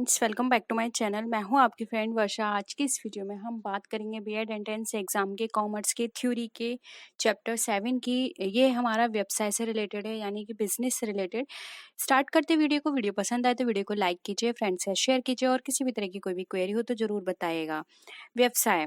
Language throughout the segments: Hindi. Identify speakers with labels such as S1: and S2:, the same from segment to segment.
S1: Friends, welcome back to my channel. मैं हूं आपकी फ्रेंड वर्षा। आज की इस वीडियो में हम बात करेंगे बीएड एंट्रेंस एग्जाम के कॉमर्स के थ्योरी के चैप्टर 7 की। ये हमारा व्यवसाय से रिलेटेड है, यानी कि बिजनेस से रिलेटेड। स्टार्ट करते वीडियो को। वीडियो पसंद आए तो वीडियो को लाइक कीजिए, फ्रेंड्स से शेयर कीजिए और किसी भी तरह की कोई भी क्वेरी हो तो जरूर बताइएगा। व्यवसाय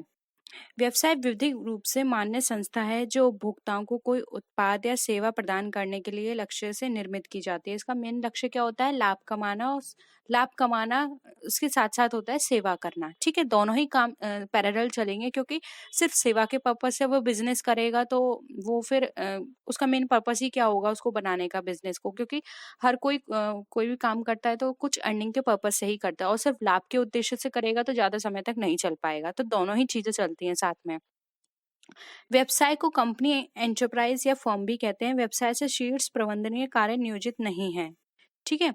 S1: व्यवसाय विधिक रूप से मान्य संस्था है जो उपभोक्ताओं को कोई उत्पाद या सेवा प्रदान करने के लिए लक्ष्य से निर्मित की जाती है। इसका मेन लक्ष्य क्या होता है? लाभ कमाना। और लाभ कमाना उसके साथ साथ होता है सेवा करना। ठीक है, दोनों ही काम पैरेलल चलेंगे, क्योंकि सिर्फ सेवा के पर्पज से वो बिजनेस करेगा तो वो फिर उसका मेन पर्पज ही क्या होगा उसको बनाने का, बिजनेस को। क्योंकि हर कोई भी काम करता है तो कुछ अर्निंग के पर्पज से ही करता है, और सिर्फ लाभ के उद्देश्य से करेगा तो ज्यादा समय तक नहीं चल पाएगा। तो दोनों ही चीजें चलती हैं साथ में। व्यवसाय को कंपनी, एंटरप्राइज या फर्म भी कहते हैं। व्यवसाय से शीर्ष प्रबंधनीय कार्य नियोजित नहीं है। ठीक है।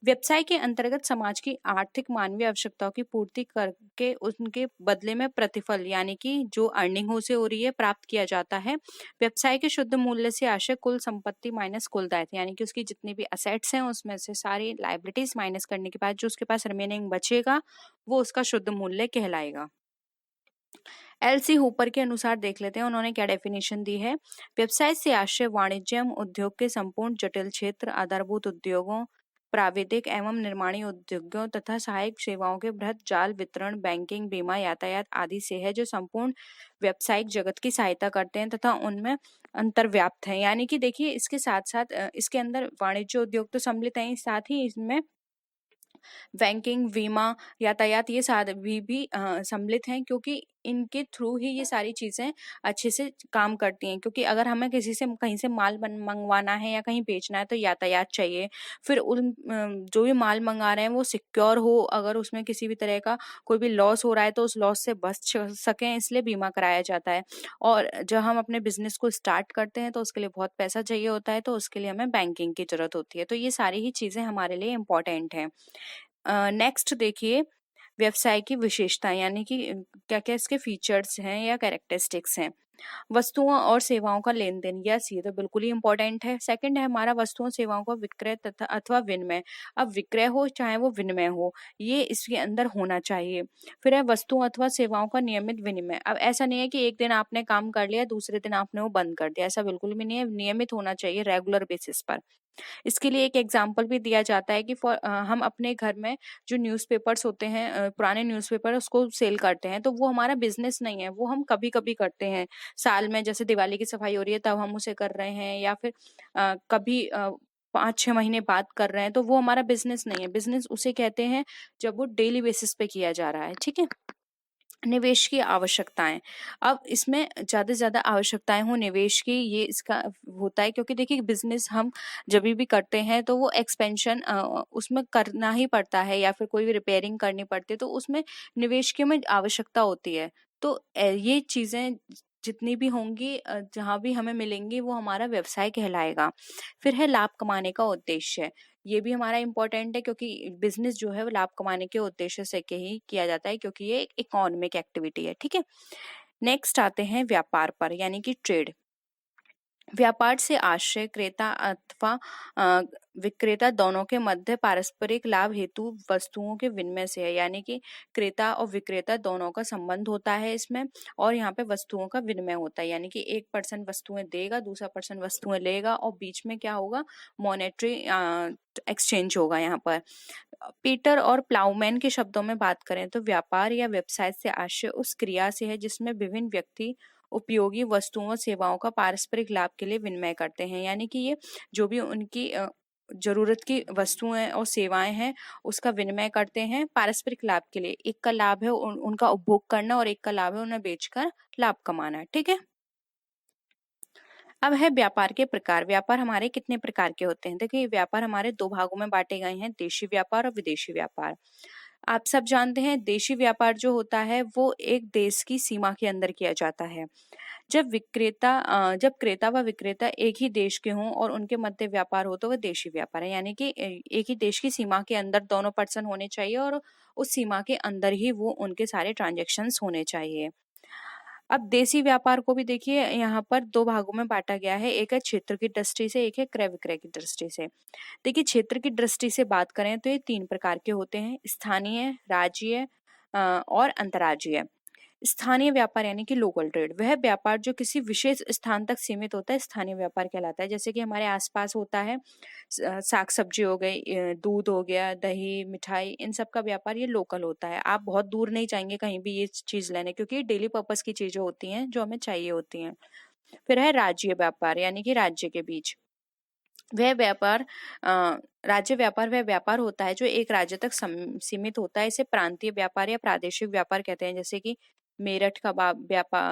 S1: व्यवसाय के अंतर्गत समाज की आर्थिक मानवीय आवश्यकताओं की पूर्ति करके उनके बदले में प्रतिफल, यानी कि जो अर्निंग उसे हो रही है, प्राप्त किया जाता है। व्यवसाय के शुद्ध मूल्य से आशय कुल संपत्ति माइनस कुल दायित्व, यानी कि उसकी जितनी भी असेट्स हैं उसमें से सारी लायबिलिटीज माइनस करने के बाद जो उसके पास रिमेनिंग बचेगा वो उसका शुद्ध मूल्य कहलाएगा। एलसी हुपर के अनुसार देख लेते हैं उन्होंने क्या डेफिनेशन दी है। व्यवसाय से आशय वाणिज्यम उद्योग के संपूर्ण जटिल क्षेत्र, आधारभूत उद्योगों, प्राविधिक एवं निर्माणी उद्योगों तथा सहायक सेवाओं के बृहत जाल, वितरण, बैंकिंग, बीमा, यातायात आदि से है, जो संपूर्ण व्यावसायिक जगत की सहायता करते हैं तथा उनमें अंतर्व्याप्त है। यानी कि देखिए, इसके साथ साथ इसके अंदर वाणिज्य उद्योग तो सम्मिलित है, साथ ही इसमें बैंकिंग, बीमा, यातायात ये सारे भी सम्मिलित हैं, क्योंकि इनके थ्रू ही ये सारी चीजें अच्छे से काम करती हैं। क्योंकि अगर हमें किसी से कहीं से माल मंगवाना है या कहीं बेचना है तो यातायात चाहिए। फिर जो भी माल मंगा रहे हैं वो सिक्योर हो, अगर उसमें किसी भी तरह का कोई भी लॉस हो रहा है तो उस लॉस से बच सकें, इसलिए बीमा कराया जाता है। और जब हम अपने बिजनेस को स्टार्ट करते हैं तो उसके लिए बहुत पैसा चाहिए होता है, तो उसके लिए हमें बैंकिंग की जरूरत होती है। तो ये सारी ही चीजें हमारे लिए इम्पोर्टेंट हैं। नेक्स्ट देखिए, व्यवसाय की विशेषता, यानी कि क्या क्या इसके फीचर्स हैं या कैरेक्टरिस्टिक्स हैं। वस्तुओं और सेवाओं का लेन देन, यस ये तो बिल्कुल ही इंपॉर्टेंट है। सेकंड है हमारा वस्तुओं सेवाओं का विक्रय तथा अथवा विनिमय। अब विक्रय हो चाहे वो विनिमय हो, ये इसके अंदर होना चाहिए। फिर है वस्तुओं अथवा सेवाओं का नियमित विनिमय। अब ऐसा नहीं है कि एक दिन आपने काम कर लिया दूसरे दिन आपने वो बंद कर दिया, ऐसा बिल्कुल भी नहीं है। नियमित होना चाहिए, रेगुलर बेसिस पर। इसके लिए एक एग्जाम्पल भी दिया जाता है कि हम अपने घर में जो न्यूज़पेपर्स होते हैं, पुराने न्यूज़पेपर उसको सेल करते हैं, तो वो हमारा बिजनेस नहीं है, वो हम कभी कभी करते हैं। साल में जैसे दिवाली की सफाई हो रही है तब हम उसे कर रहे हैं, या फिर कभी 5-6 महीने बाद कर रहे हैं, तो वो हमारा बिजनेस नहीं है। बिजनेस उसे कहते हैं जब वो डेली बेसिस पे किया जा रहा है। ठीक है। निवेश की आवश्यकताएं। अब इसमें ज़्यादा से ज़्यादा आवश्यकताएं हो निवेश की, ये इसका होता है, क्योंकि देखिए बिजनेस हम जब भी करते हैं तो वो एक्सपेंशन उसमें करना ही पड़ता है, या फिर कोई भी रिपेयरिंग करनी पड़ती है तो उसमें निवेश की हमें आवश्यकता होती है। तो ये चीज़ें जितनी भी होंगी, जहाँ भी हमें मिलेंगी, वो हमारा व्यवसाय कहलाएगा। फिर है लाभ कमाने का उद्देश्य। ये भी हमारा इम्पोर्टेंट है, क्योंकि बिजनेस जो है वो लाभ कमाने के उद्देश्य से के ही किया जाता है, क्योंकि ये एक इकोनॉमिक एक्टिविटी है। ठीक है। नेक्स्ट आते हैं व्यापार पर, यानी कि ट्रेड। व्यापार से आशय क्रेता अथवा अ, विक्रेता दोनों के मध्य पारस्परिक लाभ हेतु वस्तुओं के विनिमय से है। यानी कि क्रेता और विक्रेता दोनों का संबंध होता है इसमें, और यहाँ पे वस्तुओं का विनिमय होता है। यानी कि एक पर्सन वस्तुएं देगा, दूसरा पर्सन वस्तुएं लेगा, और बीच में क्या होगा? मॉनेटरी एक्सचेंज होगा यहाँ पर। पीटर और प्लाउमैन के शब्दों में बात करें तो व्यापार या व्यवसाय से आशय उस क्रिया से है जिसमें विभिन्न व्यक्ति उपयोगी वस्तुओं और सेवाओं का पारस्परिक लाभ के लिए विनिमय करते हैं। यानी कि ये जो भी उनकी जरूरत की वस्तुएं और सेवाएं हैं उसका विनिमय करते हैं पारस्परिक लाभ के लिए। एक का लाभ है उनका उपभोग करना, और एक का लाभ है उन्हें बेचकर लाभ कमाना। ठीक है। अब है व्यापार के प्रकार। व्यापार हमारे कितने प्रकार के होते हैं? देखिए, व्यापार हमारे दो भागों में बांटे गए हैं, देशी व्यापार और विदेशी व्यापार। आप सब जानते हैं देशी व्यापार जो होता है वो एक देश की सीमा के अंदर किया जाता है। जब क्रेता व विक्रेता एक ही देश के हों और उनके मध्य व्यापार हो तो वह देशी व्यापार है। यानी कि एक ही देश की सीमा के अंदर दोनों पर्सन होने चाहिए, और उस सीमा के अंदर ही वो उनके सारे ट्रांजेक्शन्स होने चाहिए। अब देसी व्यापार को भी देखिए यहाँ पर दो भागों में बांटा गया है, एक है क्षेत्र की दृष्टि से, एक है क्रय विक्रय की दृष्टि से। देखिए क्षेत्र की दृष्टि से बात करें तो ये 3 प्रकार के होते हैं, स्थानीय, राज्यीय और अंतर्राज्यीय। स्थानीय व्यापार यानी कि लोकल ट्रेड, वह व्यापार जो किसी विशेष स्थान तक सीमित होता है, स्थानीय व्यापार कहलाता है। जैसे कि हमारे आसपास होता है, साग सब्जी हो गई, दूध हो गया, दही, मिठाई, इन सब का व्यापार ये लोकल होता है। आप बहुत दूर नहीं जाएंगे कहीं भी ये चीज लेने, क्योंकि ये डेली पर्पस की चीजें होती हैं जो हमें चाहिए होती हैं। फिर है राज्य व्यापार यानी कि राज्य के बीच, वह व्यापार राज्य व्यापार वह व्यापार होता है जो एक राज्य तक सीमित होता है। इसे प्रांतीय व्यापार या प्रादेशिक व्यापार कहते हैं। जैसे कि मेरठ का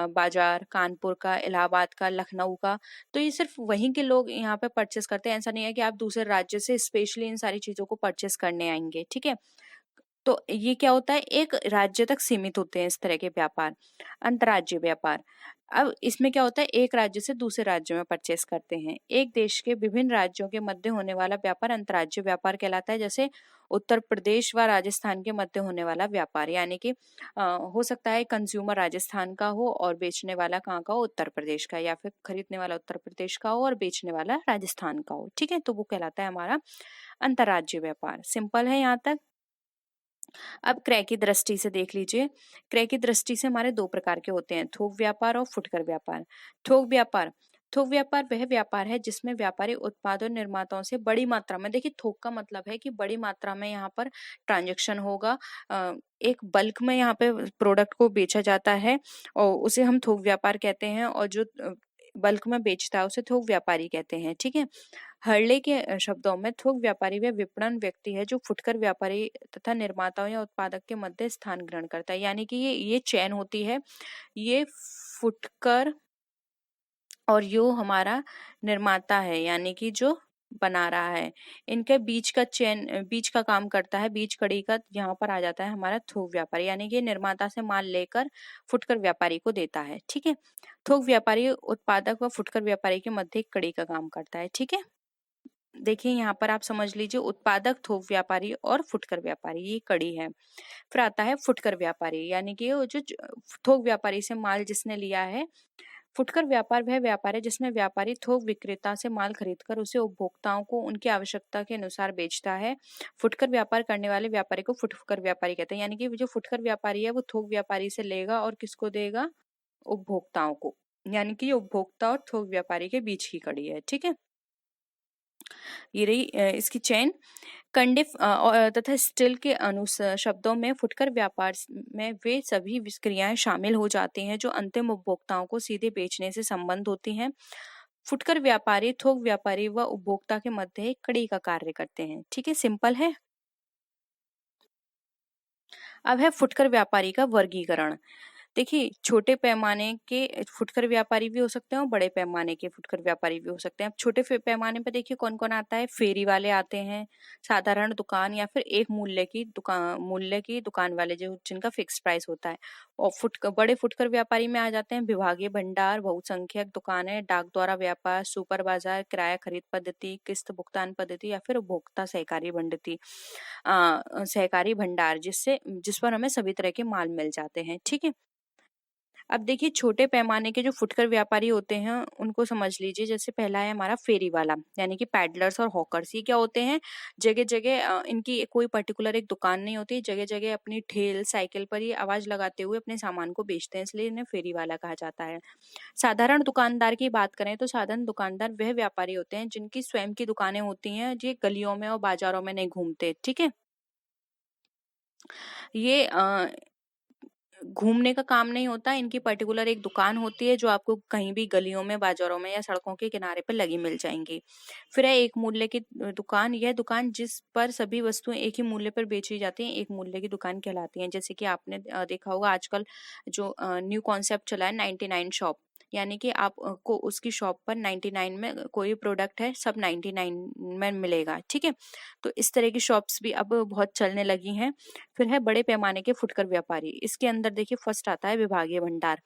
S1: बाजार, कानपुर का, इलाहाबाद का, लखनऊ का, तो ये सिर्फ वहीं के लोग यहाँ पे परचेस करते हैं। ऐसा नहीं है कि आप दूसरे राज्य से स्पेशली इन सारी चीजों को परचेस करने आएंगे, ठीक है। तो ये क्या होता है, एक राज्य तक सीमित होते हैं इस तरह के व्यापार। अंतर्राज्यीय व्यापार, अब इसमें क्या होता है, एक राज्य से दूसरे राज्य में परचेस करते हैं। एक देश के विभिन्न राज्यों के मध्य होने वाला व्यापार अंतर्राज्यीय व्यापार कहलाता है। जैसे उत्तर प्रदेश व राजस्थान के मध्य होने वाला व्यापार, यानी कि हो सकता है कंज्यूमर राजस्थान का हो और बेचने वाला कहाँ का हो, उत्तर प्रदेश का, या फिर खरीदने वाला उत्तर प्रदेश का हो और बेचने वाला राजस्थान का हो, ठीक है। तो वो कहलाता है हमारा अंतर्राज्यीय व्यापार। सिंपल है यहाँ तक। अब क्रय की दृष्टि से देख लीजिए। क्रय की दृष्टि से हमारे दो प्रकार के होते हैं, थोक व्यापार और फुटकर व्यापार। थोक व्यापार, थोक व्यापार वह व्यापार है जिसमें व्यापारी उत्पादों निर्माताओं से बड़ी मात्रा में, देखिए थोक का मतलब है कि बड़ी मात्रा में यहाँ पर ट्रांजैक्शन होगा, एक बल्क में यहाँ पे प्रोडक्ट को बेचा जाता है और उसे हम थोक व्यापार कहते हैं। और जो बल्क में बेचता है उसे थोक व्यापारी कहते हैं, ठीक है। हर्ले के शब्दों में थोक व्यापारी वह विपणन व्यक्ति है जो फुटकर व्यापारी तथा निर्माताओं या उत्पादक के मध्य स्थान ग्रहण करता है। यानी कि ये चैन होती है, ये फुटकर और यो हमारा निर्माता है, यानी कि जो बना रहा है, इनके बीच का चैन, बीच का काम करता है, बीच कड़ी का यहाँ पर आ जाता है हमारा थोक व्यापारी, यानी कि निर्माता से माल लेकर फुटकर व्यापारी को देता है, ठीक है। थोक व्यापारी उत्पादक व फुटकर व्यापारी के मध्य एक कड़ी का काम करता है, ठीक है। देखिए यहाँ पर आप समझ लीजिए, उत्पादक, थोक व्यापारी और फुटकर व्यापारी, ये कड़ी है। फिर आता है फुटकर व्यापारी, यानी कि वो जो थोक व्यापारी से माल जिसने लिया है। फुटकर व्यापार वह व्यापार है जिसमें व्यापारी थोक विक्रेता से माल खरीदकर उसे उपभोक्ताओं को उनकी आवश्यकता के अनुसार बेचता है। फुटकर व्यापार करने वाले व्यापारी को फुटकर व्यापारी कहते हैं। यानी कि जो फुटकर व्यापारी है वो थोक व्यापारी से लेगा और किसको देगा, उपभोक्ताओं को। यानी कि ये उपभोक्ता और थोक व्यापारी के बीच की कड़ी है, ठीक है। ये रही इसकी चेन। कंडे तथा स्टील के शब्दों में फुटकर व्यापार में वे सभी क्रियाएं शामिल हो जाती हैं जो अंतिम उपभोक्ताओं को सीधे बेचने से संबंध होती हैं। फुटकर व्यापारी थोक व्यापारी व उपभोक्ता के मध्य एक कड़ी का कार्य करते हैं, ठीक है। सिंपल है। अब है फुटकर व्यापारी का वर्गीकरण। देखिए छोटे पैमाने के फुटकर व्यापारी भी हो सकते हैं और बड़े पैमाने के फुटकर व्यापारी भी हो सकते हैं। अब छोटे पैमाने पे देखिए कौन कौन आता है, फेरी वाले आते हैं, साधारण दुकान या फिर एक मूल्य की दुकान वाले जो जिनका फिक्स प्राइस होता है। और बड़े फुटकर व्यापारी में आ जाते हैं विभागीय भंडार, बहुसंख्यक दुकानें, डाक द्वारा व्यापार, सुपर बाजार, किराया खरीद पद्धति, किस्त भुगतान पद्धति या फिर उपभोक्ता सहकारी भंडार, जिस पर हमें सभी तरह के माल मिल जाते हैं, ठीक है। अब देखिए छोटे पैमाने के जो फुटकर व्यापारी होते हैं उनको समझ लीजिए। जैसे पहला है हमारा फेरी वाला, यानी कि पैडलर्स और हॉकर्स। ये क्या होते हैं, जगह जगह इनकी कोई पर्टिकुलर एक दुकान नहीं होती, जगह जगह अपनी ठेल साइकिल पर ये आवाज लगाते हुए अपने सामान को बेचते हैं, इसलिए इन्हें फेरी वाला कहा जाता है। साधारण दुकानदार की बात करें तो साधारण दुकानदार वह व्यापारी होते हैं जिनकी स्वयं की दुकानें होती हैं, जो गलियों में और बाजारों में नहीं घूमते, ठीक है। ये घूमने का काम नहीं होता, इनकी पर्टिकुलर एक दुकान होती है जो आपको कहीं भी गलियों में, बाजारों में या सड़कों के किनारे पर लगी मिल जाएंगी। फिर है एक मूल्य की दुकान। यह दुकान जिस पर सभी वस्तुएं एक ही मूल्य पर बेची जाती हैं एक मूल्य की दुकान कहलाती हैं। जैसे कि आपने देखा होगा आजकल जो न्यू कॉन्सेप्ट चला है 99 शॉप, यानी कि आपको उसकी शॉप पर 99 में कोई प्रोडक्ट है सब 99 में मिलेगा, ठीक है। तो इस तरह की शॉप्स भी अब बहुत चलने लगी हैं। फिर है बड़े पैमाने के फुटकर व्यापारी। इसके अंदर देखिए फर्स्ट आता है विभागीय भंडार।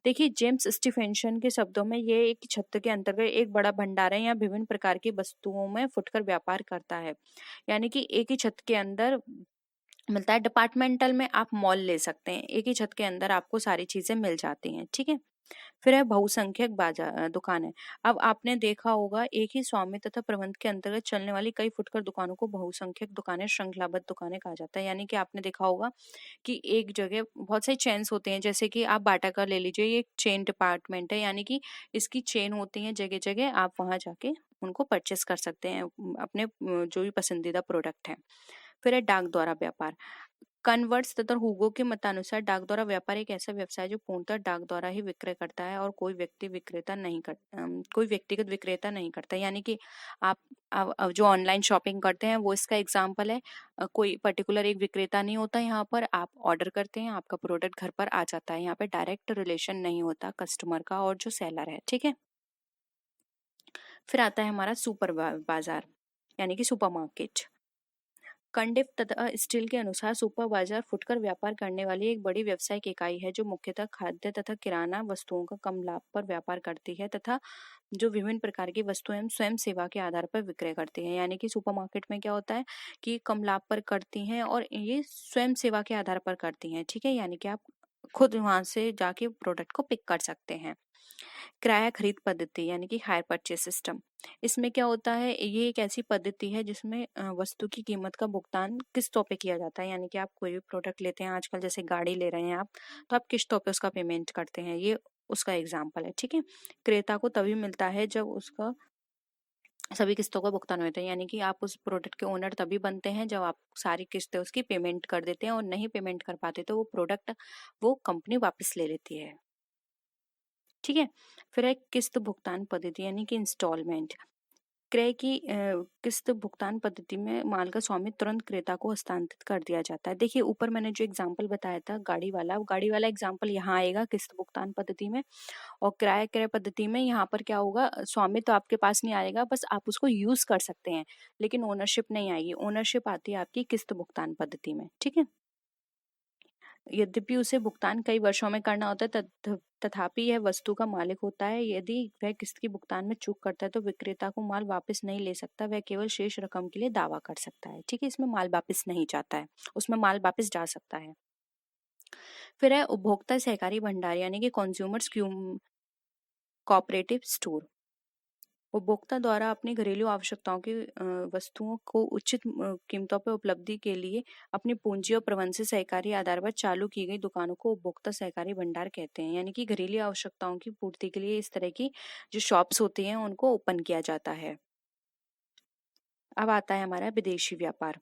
S1: देखिए जेम्स स्टीफेंसन के शब्दों में ये एक छत्र के अंतर्गत एक बड़ा भंडार है, या विभिन्न प्रकार की वस्तुओं में फुटकर व्यापार करता है। यानी कि एक ही छत के अंदर मिलता है। डिपार्टमेंटल में आप मॉल ले सकते हैं, एक ही छत के अंदर आपको सारी चीजें मिल जाती हैं, ठीक है। फिर है बहुसंख्यक बाजार दुकानें। अब आपने देखा होगा एक ही स्वामी तथा प्रबंध के अंतर्गत चलने वाली कई फुटकर दुकानों को बहुसंख्यक दुकानें, श्रृंखलाबद्ध दुकानें कहा जाता है। यानी कि आपने देखा होगा कि एक जगह बहुत सारी चेन्स होते हैं, जैसे कि आप बाटा का ले लीजिए, ये एक चेन डिपार्टमेंट है, यानी कि इसकी चेन होती है जगह जगह, आप वहां जाके उनको परचेस कर सकते हैं अपने जो भी पसंदीदा प्रोडक्ट है। फिर है डाक द्वारा व्यापार। कन्वर्ट्स तथा हुगो के मतानुसार डाक द्वारा व्यापार एक ऐसा व्यवसाय है जो पूर्णतः डाक द्वारा ही विक्रय करता है और कोई व्यक्तिगत विक्रेता नहीं करता। यानी कि आप अब जो ऑनलाइन शॉपिंग करते हैं वो इसका एग्जाम्पल है। कोई पर्टिकुलर एक विक्रेता नहीं होता, यहाँ पर आप ऑर्डर करते हैं, आपका प्रोडक्ट घर पर आ जाता है। यहाँ पे डायरेक्ट रिलेशन नहीं होता कस्टमर का और जो सेलर है, ठीक है। फिर आता है हमारा सुपर बाजार यानी कि सुपरमार्केट। कंडिफ तथा स्टील के अनुसार सुपर बाजार फुटकर व्यापार करने वाली एक बड़ी व्यावसायिक इकाई है जो मुख्यतः खाद्य तथा किराना वस्तुओं का कम लाभ पर व्यापार करती है तथा जो विभिन्न प्रकार की वस्तुएं स्वयं सेवा के आधार पर विक्रय करती हैं। यानी कि सुपरमार्केट में क्या होता है कि कम लाभ पर करती हैं और ये स्वयं सेवा के आधार पर करती हैं, ठीक है। यानी कि आप खुद वहां से जाके प्रोडक्ट को पिक कर सकते हैं। किराया खरीद पद्धति यानी कि हायर परचेज सिस्टम। इसमें क्या होता है, ये एक ऐसी पद्धति है जिसमें वस्तु की कीमत का भुगतान किस्तों पे किया जाता है। यानी कि आप कोई भी प्रोडक्ट लेते हैं, आजकल जैसे गाड़ी ले रहे हैं आप, तो आप किस्तों पे उसका पेमेंट करते हैं, ये उसका एग्जाम्पल है, ठीक है। क्रेता को तभी मिलता है जब उसका सभी किस्तों का भुगतान होता है। यानी कि आप उस प्रोडक्ट के ओनर तभी बनते हैं जब आप सारी किस्तें उसकी पेमेंट कर देते हैं, और नहीं पेमेंट कर पाते तो वो प्रोडक्ट वो कंपनी वापस ले लेती है, ठीक है। फिर है किस्त भुगतान पद्धति यानी कि इंस्टॉलमेंट। क्रय की किस्त भुगतान पद्धति में माल का स्वामित्व तुरंत क्रेता को हस्तांतरित कर दिया जाता है। देखिए ऊपर मैंने जो एग्जांपल बताया था गाड़ी वाला एग्जांपल यहाँ आएगा किस्त भुगतान पद्धति में, और किराया क्रय पद्धति में यहाँ पर क्या होगा, स्वामित्व आपके पास नहीं आएगा, बस आप उसको यूज कर सकते हैं, लेकिन ओनरशिप नहीं आएगी। ओनरशिप आती है आपकी किस्त भुगतान पद्धति में, ठीक है। यद्यपि उसे भुगतान कई वर्षों में करना होता है, तथापि यह वस्तु का मालिक होता है। यदि वह किस्त की भुगतान में चूक करता है तो विक्रेता को माल वापस नहीं ले सकता, वह केवल शेष रकम के लिए दावा कर सकता है, ठीक है। इसमें माल वापस नहीं जाता है, उसमें माल वापस जा सकता है। फिर है उपभोक्ता सहकारी भंडार यानी कि कंज्यूमर्स कोऑपरेटिव स्टोर। उपभोक्ता द्वारा अपनी घरेलू आवश्यकताओं की वस्तुओं को उचित कीमतों पर उपलब्धि के लिए अपनी पूंजी और प्रबंध से सहकारी आधार पर चालू की गई दुकानों को उपभोक्ता सहकारी भंडार कहते हैं। यानी कि घरेलू आवश्यकताओं की पूर्ति के लिए इस तरह की जो शॉप्स होती हैं उनको ओपन किया जाता है। अब आता है हमारा विदेशी व्यापार।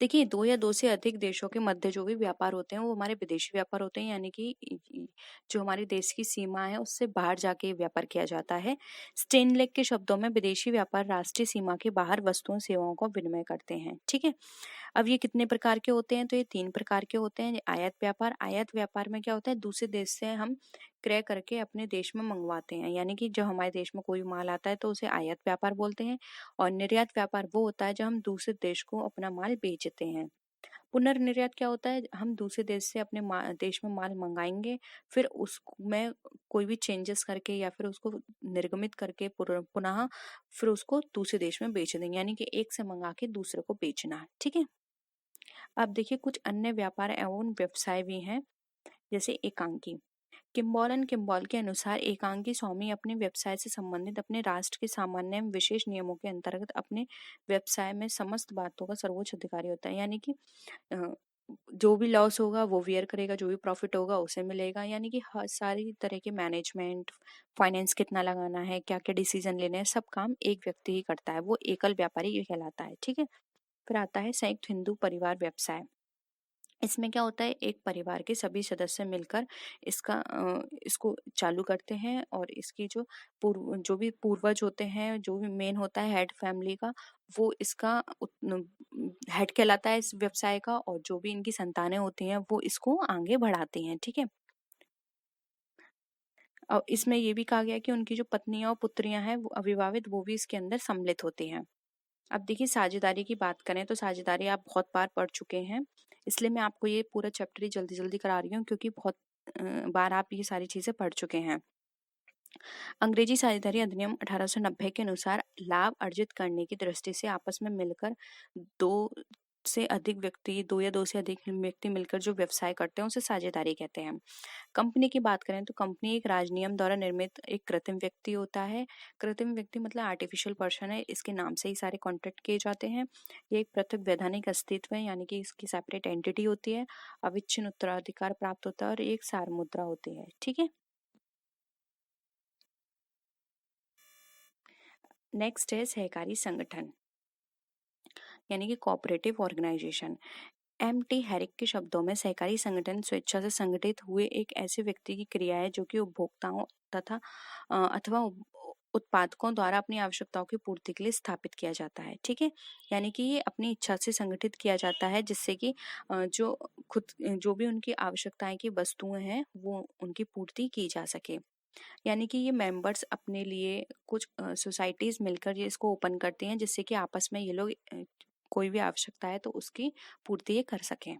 S1: देखिए 2 या 2 से अधिक देशों के मध्य जो भी व्यापार होते हैं वो हमारे विदेशी व्यापार होते हैं। यानी कि जो हमारे देश की सीमा है उससे बाहर जाके व्यापार किया जाता है। स्टेनलेक के शब्दों में विदेशी व्यापार राष्ट्रीय सीमा के बाहर वस्तुओं सेवाओं का विनिमय करते हैं, ठीक है। अब ये कितने प्रकार के होते हैं, तो ये 3 प्रकार के होते हैं। आयात व्यापार में क्या होता है, दूसरे देश से हम क्रय करके अपने देश में मंगवाते हैं। यानी कि जब हमारे देश में कोई माल आता है तो उसे आयात व्यापार बोलते हैं। और निर्यात व्यापार वो होता है जब हम दूसरे देश को अपना माल बेचते हैं। पुनर्निर्यात क्या होता है, हम दूसरे देश से अपने देश में माल मंगाएंगे, फिर उसमें कोई भी चेंजेस करके या फिर उसको निर्गमित करके पुनः फिर उसको दूसरे देश में बेच देंगे। यानी कि एक से मंगा के दूसरे को बेचना, ठीक है। अब देखिए कुछ अन्य व्यापार एवं व्यवसाय भी हैं, जैसे एकांकी। किम्बॉल एंड किम्बॉल के अनुसार एकांकी स्वामी अपने व्यवसाय से संबंधित अपने राष्ट्र के सामान्य एवं विशेष नियमों के अंतर्गत अपने व्यवसाय में समस्त बातों का सर्वोच्च अधिकारी होता है। यानी कि अ, जो भी लॉस होगा वो वियर करेगा, जो भी प्रॉफिट होगा उसे मिलेगा। यानी कि हर सारी तरह के मैनेजमेंट, फाइनेंस कितना लगाना है, क्या क्या डिसीजन लेने हैं, सब काम एक व्यक्ति ही करता है, वो एकल व्यापारी कहलाता है, ठीक है। फिर आता है संयुक्त हिंदू परिवार व्यवसाय। इसमें क्या होता है, एक परिवार के सभी सदस्य मिलकर इसको चालू करते हैं, और इसकी जो भी पूर्वज होते हैं, जो भी मेन होता है हेड फैमिली का, वो इसका हेड कहलाता है इस व्यवसाय का, और जो भी इनकी संतानें होती हैं वो इसको आगे बढ़ाती हैं, ठीक है। और इसमें ये भी कहा गया है कि उनकी जो पत्नियां और पुत्रियां हैं वो अविवाहित, वो भी इसके अंदर सम्मिलित होती हैं। अब देखिए साझेदारी की बात करें तो साझेदारी आप बहुत बार पढ़ चुके हैं, इसलिए मैं आपको ये पूरा चैप्टर ही जल्दी जल्दी करा रही हूँ, क्योंकि बहुत बार आप ये सारी चीजें पढ़ चुके हैं। अंग्रेजी साझेदारी अधिनियम 1890 के अनुसार लाभ अर्जित करने की दृष्टि से आपस में मिलकर दो से अधिक व्यक्ति, 2 या 2 से अधिक व्यक्ति मिलकर जो व्यवसाय करते हैं उसे साझेदारी कहते हैं। कंपनी की बात करें तो कंपनी एक राजनियम द्वारा निर्मित एक कृत्रिम व्यक्ति होता है। कृत्रिम व्यक्ति मतलब आर्टिफिशियल पर्सन है, इसके नाम से ही सारे कॉन्ट्रैक्ट किए जाते हैं। ये एक पृथक वैधानिक अस्तित्व है, यानी कि इसकी सेपरेट एंटिटी होती है, अविच्छिन्न उत्तराधिकार प्राप्त होता है और एक सार मुद्रा होती है। ठीक है, नेक्स्ट है सहकारी संगठन यानी कि कोऑपरेटिव ऑर्गेनाइजेशन। एम.टी. हैरिक के शब्दों में सहकारी संगठन स्वेच्छा से संगठित हुए एक ऐसे व्यक्ति की क्रिया है जो कि उपभोक्ताओं तथा अथवा उत्पादकों द्वारा अपनी आवश्यकताओं की पूर्ति के लिए स्थापित किया जाता है। ठीक है, यानी कि ये अपनी इच्छा से संगठित किया जाता है जिससे कि जो भी उनकी आवश्यकताएं की वस्तुएं हैं वो उनकी पूर्ति की जा सके। यानी कि ये मेंबर्स अपने लिए कुछ सोसाइटीज मिलकर ये इसको ओपन करती हैं जिससे कि आपस में ये लोग कोई भी आवश्यकता है तो उसकी पूर्ति ये कर सकें।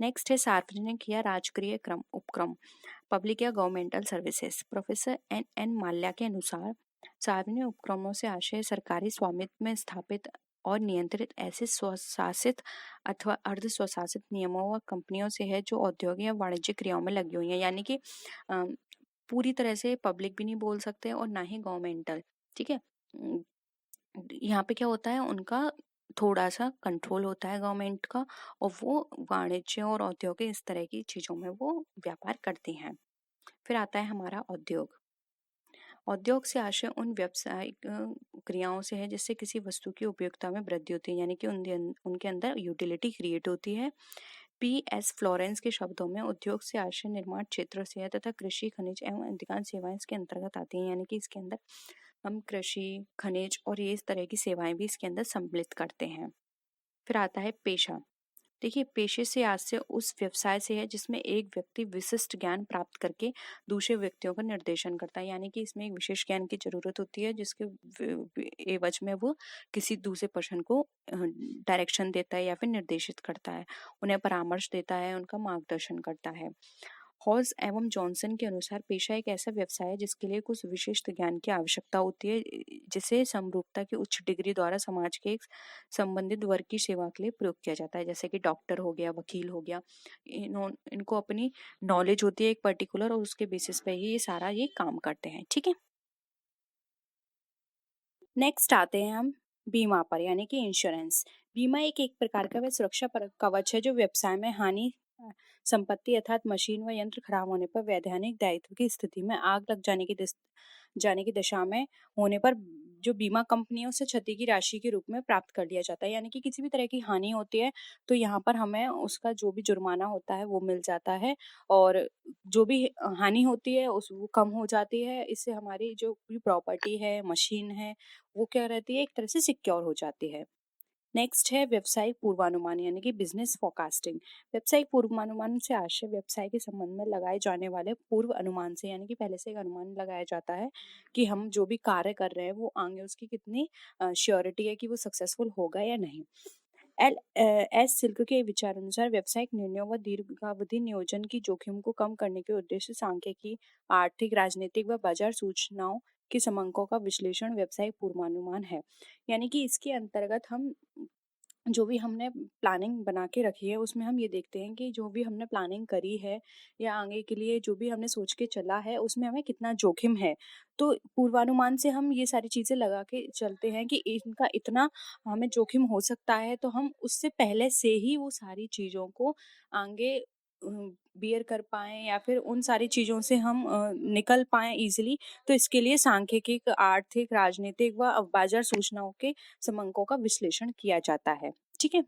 S1: नेक्स्ट है सार्वजनिक या राजकीय क्रम उपक्रम, पब्लिक या governmental services. Professor N Mallya के अनुसार सार्वजनिक उपक्रमों से आशय सरकारी स्वामित्व में स्थापित और नियंत्रित ऐसे स्वशासित अथवा अर्ध स्वशासित नियमों व कंपनियों से है जो औद्योगिक या वाणिज्यिक क्रियाओं में लगी हुई है। यानी कि पूरी तरह से पब्लिक भी नहीं बोल सकते और ना ही गवर्नमेंटल। ठीक है, यहाँ पे क्या होता है, उनका थोड़ा सा कंट्रोल होता है गवर्नमेंट का, और वो वाणिज्य और औद्योगिक इस तरह की चीजों में वो व्यापार करती हैं। फिर आता है हमारा उद्योग। उद्योग से आशय उन व्यावसायिक क्रियाओं से है जिससे किसी वस्तु की उपयोगिता में वृद्धि होती है, यानी कि उनके अंदर यूटिलिटी क्रिएट होती है। P.S. फ्लोरेंस के शब्दों में उद्योग से आशय निर्माण क्षेत्र से है तथा कृषि, खनिज एवं अधिकांश सेवाएं इसके अंतर्गत आती हैं। यानी कि इसके अंदर हम कृषि, खनिज और ये इस तरह की सेवाएं भी इसके अंदर सम्मिलित करते हैं। फिर आता है पेशा। देखिए, पेशे से आज से उस व्यवसाय से है जिसमें एक व्यक्ति विशिष्ट ज्ञान प्राप्त करके दूसरे व्यक्तियों का निर्देशन करता है। यानी कि इसमें एक विशेष ज्ञान की जरूरत होती है जिसके एवज में वो किसी दूसरे पर्सन को डायरेक्शन देता है या फिर निर्देशित करता है, उन्हें परामर्श देता है, उनका मार्गदर्शन करता है। हॉल्स एवं जॉनसन के अनुसार पेशा एक ऐसा व्यवसाय है जिसके लिए कुछ विशिष्ट ज्ञान की आवश्यकता होती है जिसे समरूपता की उच्च डिग्री द्वारा समाज के एक संबंधित वर्ग की सेवा के लिए प्रयोग किया जाता है। जैसे कि डॉक्टर हो गया, वकील हो गया, इनको अपनी नॉलेज होती है एक पर्टिकुलर और उसके बेसिस पे ही ये सारा ये काम करते हैं। ठीक है, नेक्स्ट आते हैं हम बीमा पर, यानी कि इंश्योरेंस। बीमा एक प्रकार का वह सुरक्षा कवच है जो व्यवसाय में हानि संपत्ति अर्थात मशीन व यंत्र खराब होने पर वैधानिक दायित्व की स्थिति में आग लग जाने की दशा में होने पर जो बीमा कंपनियों से क्षति की राशि के रूप में प्राप्त कर लिया जाता है। यानी कि किसी भी तरह की हानि होती है तो यहाँ पर हमें उसका जो भी जुर्माना होता है वो मिल जाता है, और जो भी हानि होती है उस वो कम हो जाती है। इससे हमारी जो भी प्रॉपर्टी है, मशीन है, वो क्या रहती है, एक तरह से सिक्योर हो जाती है। नेक्स्ट है व्यवसायिक पूर्वानुमान, यानी कि बिजनेस फोरकास्टिंग। व्यवसायिक पूर्वानुमान से आशय व्यवसाय के संबंध में लगाए जाने वाले पूर्व अनुमान से, यानी कि पहले से एक अनुमान लगाया जाता है कि हम जो भी कार्य कर रहे हैं वो आगे उसकी कितनी श्योरिटी है कि वो सक्सेसफुल होगा या नहीं। एस सिल्क के विचार अनुसार व्यावसायिक निर्णयों व दीर्घावधि नियोजन की जोखिम को कम करने के उद्देश्य सांख्यिकी, आर्थिक, राजनीतिक व बाजार सूचनाओं के समंकों का विश्लेषण व्यावसायिक पूर्वानुमान है। यानी कि इसके अंतर्गत हम जो भी हमने प्लानिंग बना के रखी है उसमें हम ये देखते हैं कि जो भी हमने प्लानिंग करी है या आगे के लिए जो भी हमने सोच के चला है उसमें हमें कितना जोखिम है। तो पूर्वानुमान से हम ये सारी चीजें लगा के चलते हैं कि इनका इतना हमें जोखिम हो सकता है, तो हम उससे पहले से ही वो सारी चीजों को आगे बियर कर पाएं या फिर उन सारी चीजों से हम निकल पाएं इजीली। तो इसके लिए सांख्यिकी, आर्थिक, राजनीतिक व बाजार सूचनाओं के समंकों का विश्लेषण किया जाता है। ठीक है,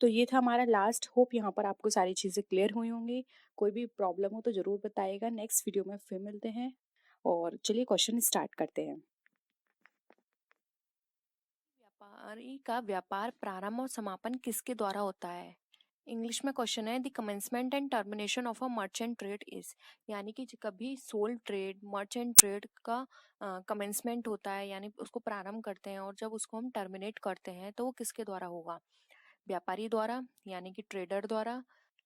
S1: तो ये था हमारा लास्ट। होप यहाँ पर आपको सारी चीजें क्लियर हुई होंगी। कोई भी प्रॉब्लम हो तो जरूर बताइएगा। नेक्स्ट वीडियो में फिर मिलते हैं, और चलिए क्वेश्चन स्टार्ट करते हैं। व्यापारी का व्यापार प्रारंभ और समापन किसके द्वारा होता है? इंग्लिश में क्वेश्चन है, the commencement and termination of a merchant trade is. यानी कि कभी सोल्ड ट्रेड, मर्चेंट ट्रेड का कमेंसमेंट होता है, यानी उसको प्रारंभ करते हैं, और जब उसको हम टर्मिनेट करते हैं तो वो किसके द्वारा होगा? व्यापारी द्वारा, यानी कि ट्रेडर द्वारा,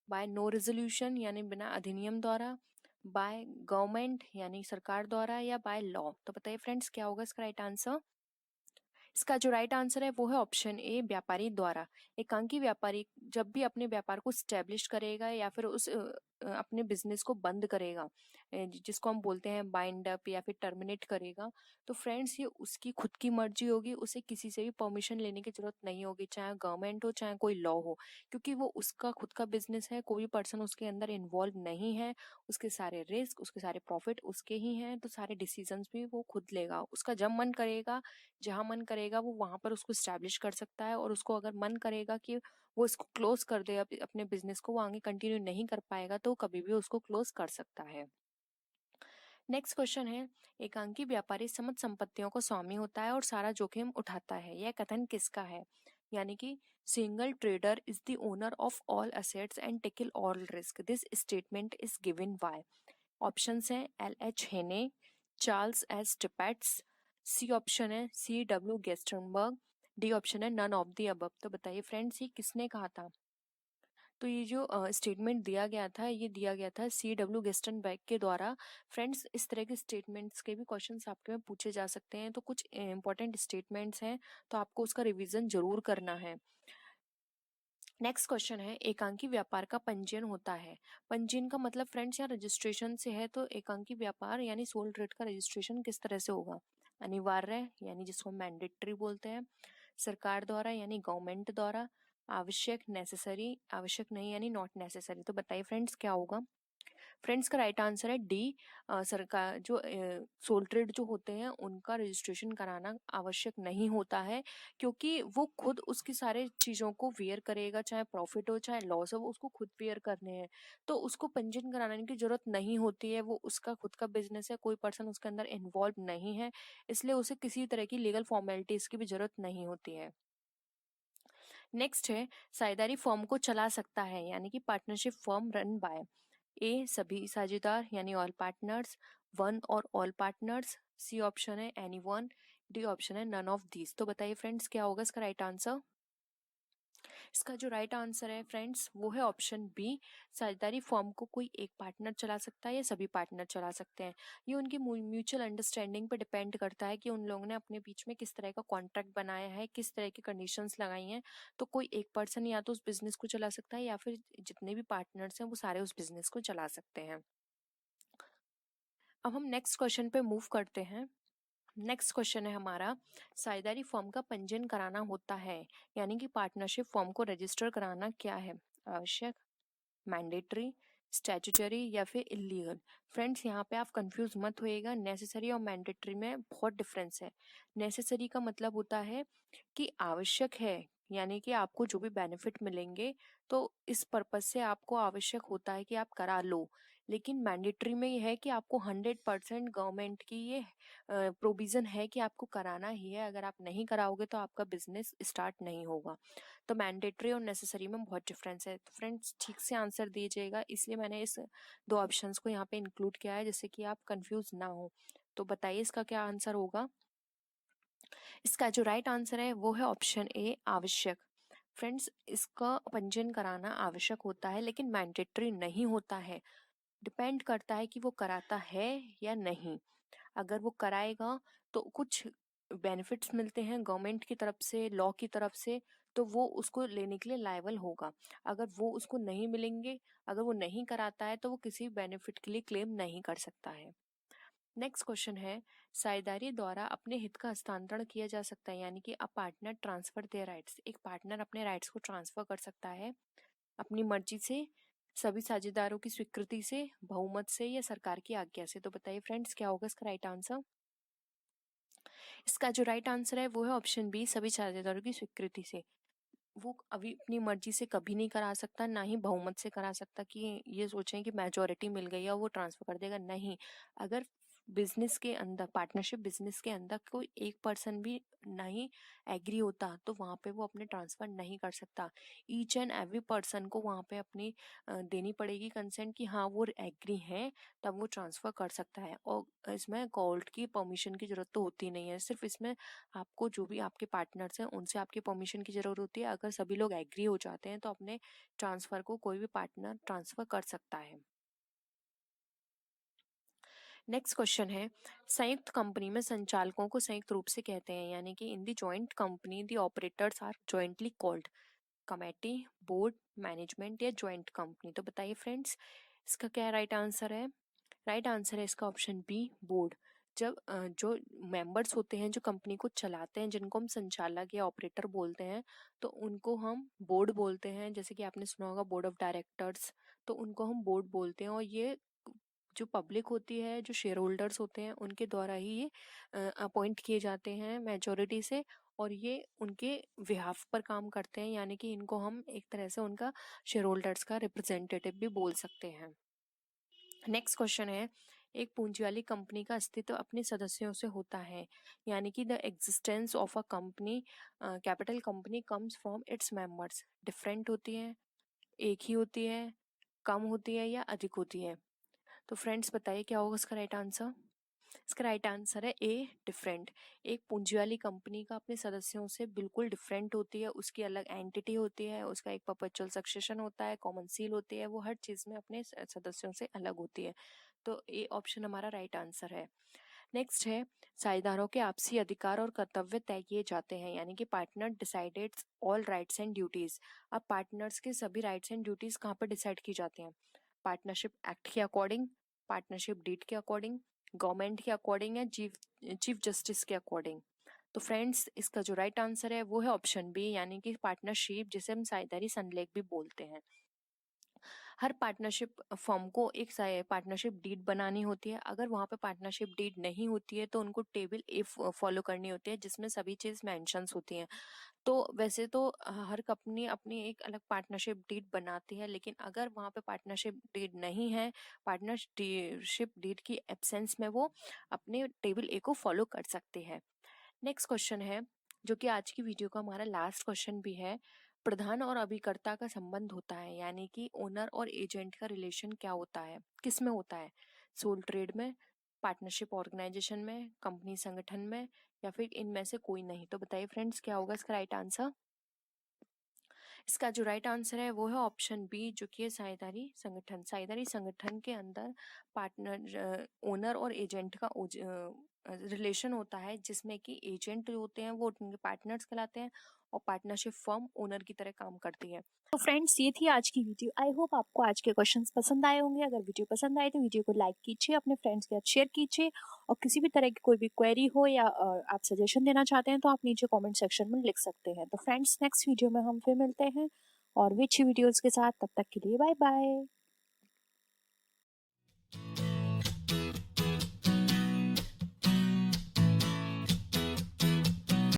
S1: बाय नो रेजोल्यूशन यानी बिना अधिनियम द्वारा, बाय गवर्नमेंट यानी सरकार द्वारा, या बाय लॉ। तो बताइए फ्रेंड्स क्या होगा इसका राइट आंसर?
S2: इसका जो राइट आंसर है वो है ऑप्शन ए, व्यापारी द्वारा। एकांकी व्यापारी जब भी अपने व्यापार को स्टैब्लिश करेगा या फिर उस अपने बिजनेस को बंद करेगा, जिसको हम बोलते हैं बाइंड अप या फिर टर्मिनेट करेगा, तो फ्रेंड्स ये उसकी खुद की मर्जी होगी, उसे किसी से भी परमिशन लेने की जरूरत नहीं होगी, चाहे गवर्नमेंट हो चाहे कोई लॉ हो, क्योंकि वो उसका खुद का बिजनेस है, कोई पर्सन उसके अंदर इन्वॉल्व नहीं है। उसके सारे रिस्क, उसके सारे प्रॉफिट उसके ही हैं, तो सारे डिसीजंस भी वो खुद लेगा। उसका जब मन करेगा, जहां मन करेगा वो वहां पर उसको स्टैब्लिश कर सकता है, और उसको अगर मन करेगा कि वो इसको क्लोज कर दे, अपने बिजनेस को वो आगे कंटिन्यू नहीं कर पाएगा, तो कभी भी उसको क्लोज कर सकता है। नेक्स्ट क्वेश्चन है, एकांकी व्यापारी समस्त संपत्तियों को स्वामी होता है और सारा जोखिम उठाता है, यह कथन किसका है? यानी कि single trader is the owner of all assets and tackle all risk, this statement is given by. Options हैं L.H. हेने, चार्ल्स एस टिपेट्स, सी ऑप्शन है C.W. गेस्टनबर्ग, डी ऑप्शन है नन ऑफ द अबव। तो बताइए फ्रेंड्स ये किसने कहा था? तो ये जो स्टेटमेंट दिया गया था, ये दिया गया था C.W. गेस्टनबर्ग के द्वारा। फ्रेंड्स इस तरह के स्टेटमेंट्स के भी क्वेश्चंस आपके में पूछे जा सकते हैं, तो कुछ इंपॉर्टेंट स्टेटमेंट्स हैं, तो आपको उसका रिवीजन जरूर करना है। नेक्स्ट क्वेश्चन है, एकांकी व्यापार का पंजीयन होता है। पंजीयन का मतलब फ्रेंड्स यहाँ रजिस्ट्रेशन से है, तो एकांकी व्यापार यानी सोल ट्रेड का रजिस्ट्रेशन किस तरह से होगा? अनिवार्य यानी जिसको मैंडेटरी बोलते हैं, सरकार द्वारा यानी गवर्नमेंट द्वारा, आवश्यक नेसेसरी, आवश्यक नहीं यानी नॉट नेसेसरी। तो बताइए फ्रेंड्स क्या होगा? फ्रेंड्स का राइट आंसर है डी, सरकार जो सोल ट्रेड जो होते हैं उनका रजिस्ट्रेशन कराना आवश्यक नहीं होता है, क्योंकि वो खुद उसकी सारे चीजों को वेयर करेगा, चाहे प्रॉफिट हो चाहे लॉस हो, वो उसको खुद वेयर करने हैं, तो उसको पंजीयन कराने की जरूरत नहीं होती है। वो उसका खुद का बिजनेस है, कोई पर्सन उसके अंदर इन्वॉल्व नहीं है, इसलिए उसे किसी तरह की लीगल फॉर्मेलिटीज की भी जरूरत नहीं होती है। नेक्स्ट है, साझेदारी फर्म को चला सकता है, यानी कि पार्टनरशिप फर्म रन बाय ए, सभी साझेदार यानी ऑल पार्टनर्स, वन और ऑल पार्टनर्स, सी ऑप्शन है एनी वन, डी ऑप्शन है नन ऑफ दीज। तो बताइए फ्रेंड्स क्या होगा इसका राइट आंसर? इसका जो राइट आंसर है फ्रेंड्स वो है ऑप्शन बी, साझेदारी फॉर्म को कोई एक पार्टनर चला सकता है या सभी पार्टनर चला सकते हैं। ये उनकी म्यूचुअल अंडरस्टैंडिंग पे डिपेंड करता है कि उन लोगों ने अपने बीच में किस तरह का कॉन्ट्रैक्ट बनाया है, किस तरह की कंडीशंस लगाई हैं। तो कोई एक पर्सन या तो उस बिजनेस को चला सकता है, या फिर जितने भी पार्टनर्स हैं वो सारे उस बिजनेस को चला सकते हैं। अब हम नेक्स्ट क्वेश्चन पे मूव करते हैं। नेक्स्ट क्वेश्चन है हमारा, साझेदारी फॉर्म का पंजीयन कराना होता है, यानी कि पार्टनरशिप फॉर्म को रजिस्टर कराना क्या है? आवश्यक, मैंडेटरी, स्टैट्यूटरी या फिर इलीगल? फ्रेंड्स यहाँ पे आप कंफ्यूज मत होइएगा, नेसेसरी और मैंडेटरी में बहुत डिफरेंस है। नेसेसरी का मतलब होता है कि आवश्यक है, यानी कि आपको जो भी बेनिफिट मिलेंगे तो इस पर्पज से आपको आवश्यक होता है कि आप करा लो। लेकिन मैंडेटरी में ये है कि आपको 100% गवर्नमेंट की ये प्रोविजन है कि आपको कराना ही है, अगर आप नहीं कराओगे तो आपका बिजनेस स्टार्ट नहीं होगा। तो मैंडेटरी और नेसेसरी में बहुत डिफरेंस है। तो फ्रेंड्स ठीक से आंसर दीजिएगा, इसलिए मैंने इस दो ऑप्शंस को यहाँ पे इंक्लूड किया है, जिससे कि आप कंफ्यूज ना हो। तो बताइए इसका क्या आंसर होगा? इसका जो राइट आंसर है वो है ऑप्शन ए, आवश्यक। फ्रेंड्स इसका पंजीयन कराना आवश्यक होता है, लेकिन मैंडेटरी नहीं होता है। डिपेंड करता है कि वो कराता है या नहीं। अगर वो कराएगा तो कुछ बेनिफिट्स मिलते हैं गवर्नमेंट की तरफ से, लॉ की तरफ से, तो वो उसको लेने के लिए लायबल होगा। अगर वो उसको नहीं मिलेंगे, अगर वो नहीं कराता है, तो वो किसी बेनिफिट के लिए क्लेम नहीं कर सकता है। नेक्स्ट क्वेश्चन है, साझेदारी द्वारा अपने हित का हस्तांतरण किया जा सकता है, यानी कि a partner transfer their rights, एक पार्टनर अपने राइट्स को ट्रांसफर कर सकता है अपनी मर्जी से, सभी साझेदारों की स्वीकृति से, बहुमत से या सरकार की आज्ञा से। तो बताइए फ्रेंड्स क्या होगा इसका राइट आंसर? इसका जो राइट आंसर है वो है ऑप्शन बी, सभी साझेदारों की स्वीकृति से। वो अभी अपनी मर्जी से कभी नहीं करा सकता, ना ही बहुमत से करा सकता कि ये सोचें कि मेजोरिटी मिल गई है और वो ट्रांसफर कर देगा, नहीं। अगर बिजनेस के अंदर, पार्टनरशिप बिजनेस के अंदर कोई एक पर्सन भी नहीं एग्री होता, तो वहां पे वो अपने ट्रांसफर नहीं कर सकता। ईच एंड एवरी पर्सन को वहां पे अपनी देनी पड़ेगी कंसेंट कि हाँ वो एग्री है, तब वो ट्रांसफर कर सकता है। और इसमें कोर्ट की परमिशन की जरूरत तो होती नहीं है, सिर्फ इसमें आपको जो भी आपके पार्टनर्स हैं उनसे आपकी परमिशन की जरूरत होती है। अगर सभी लोग एग्री हो जाते हैं तो अपने ट्रांसफर को कोई भी पार्टनर ट्रांसफर कर सकता है। नेक्स्ट क्वेश्चन है, संयुक्त कंपनी में संचालकों को संयुक्त रूप से कहते हैं, यानी कि in the joint company the operators are jointly called committee, board, management या जॉइंट कंपनी। तो बताइए फ्रेंड्स, इसका क्या राइट आंसर है? राइट आंसर है इसका ऑप्शन बी, बोर्ड। जब जो मेंबर्स होते हैं जो कंपनी को चलाते हैं, जिनको हम संचालक या ऑपरेटर बोलते हैं, तो उनको हम बोर्ड बोलते हैं। जैसे कि आपने सुना होगा बोर्ड ऑफ डायरेक्टर्स, तो उनको हम बोर्ड बोलते हैं। और ये जो पब्लिक होती है, जो शेयर होल्डर्स होते हैं, उनके द्वारा ही ये अपॉइंट किए जाते हैं मेजोरिटी से, और ये उनके बिहाफ पर काम करते हैं, यानी कि इनको हम एक तरह से उनका शेयर होल्डर्स का रिप्रेजेंटेटिव भी बोल सकते हैं। नेक्स्ट क्वेश्चन है, एक पूंजी वाली कंपनी का अस्तित्व अपने सदस्यों से होता है, यानी कि the existence of a company, capital company comes from its members. Different होती है, एक ही होती है, कम होती है या अधिक होती है? तो फ्रेंड्स बताइए क्या होगा इसका राइट आंसर? इसका राइट आंसर है ए, डिफरेंट। एक पूंजी वाली कंपनी का अपने सदस्यों से बिल्कुल डिफरेंट होती है, उसकी अलग एंटिटी होती है, उसका एक परपेचुअल सक्सेशन होता है, कॉमन सील होती है, वो हर चीज में अपने सदस्यों से अलग होती है। तो ए ऑप्शन हमारा राइट आंसर है। नेक्स्ट है, साझेदारों के आपसी अधिकार और कर्तव्य तय किए जाते हैं, यानी कि partner decides all rights and duties. अब पार्टनर्स के सभी राइट्स एंड ड्यूटीज कहाँ पर डिसाइड की जाती हैं? पार्टनरशिप एक्ट के अकॉर्डिंग, पार्टनरशिप डीड के अकॉर्डिंग, गवर्नमेंट के अकॉर्डिंग या चीफ जस्टिस के अकॉर्डिंग। तो फ्रेंड्स इसका जो राइट आंसर है वो है ऑप्शन बी, यानी कि पार्टनरशिप, जिसे हम साझेदारी संलेख भी बोलते हैं। हर पार्टनरशिप फर्म को एक पार्टनरशिप डीड बनानी होती है। अगर वहाँ पे पार्टनरशिप डीड नहीं होती है तो उनको टेबल ए फॉलो करनी होती है, जिसमें सभी चीज़ मेंशंस होती हैं। तो वैसे तो हर कंपनी अपनी एक अलग पार्टनरशिप डीड बनाती है, लेकिन अगर वहाँ पे पार्टनरशिप डीड नहीं है, पार्टनरशिप डीड की एब्सेंस में वो अपने टेबल ए को फॉलो कर सकते हैं। नेक्स्ट क्वेश्चन है, जो कि आज की वीडियो का हमारा लास्ट क्वेश्चन भी है, प्रधान और अभिकर्ता का संबंध होता है, यानी कि ओनर और एजेंट का रिलेशन क्या होता है, किस में होता है? सोल ट्रेड में, पार्टनरशिप ऑर्गेनाइजेशन में, कंपनी संगठन में, या फिर इनमें से कोई नहीं? तो बताइए फ्रेंड्स क्या होगा इसका राइट आंसर? इसका जो राइट आंसर है वो है ऑप्शन बी, जो कि है साझेदारी संगठन। साझेदारी संगठन के अंदर पार्टनर, ओनर और एजेंट का रिलेशन होता है, जिसमें कि एजेंट जो होते हैं वो उनके पार्टनर्स कहलाते हैं, और पार्टनरशिप फर्म ओनर की तरह काम करती है।
S1: तो फ्रेंड्स ये थी आज की वीडियो। आई होप आपको आज के क्वेश्चंस पसंद आए होंगे। अगर वीडियो पसंद आए तो वीडियो को लाइक कीजिए, अपने फ्रेंड्स के साथ शेयर कीजिए, और किसी भी तरह की कोई भी क्वेरी हो या आप सजेशन देना चाहते हैं तो आप नीचे कमेंट सेक्शन में लिख सकते हैं। तो फ्रेंड्स नेक्स्ट वीडियो में हम फिर मिलते हैं और भी अच्छी वीडियोस के साथ। तब तक के लिए बाय बाय।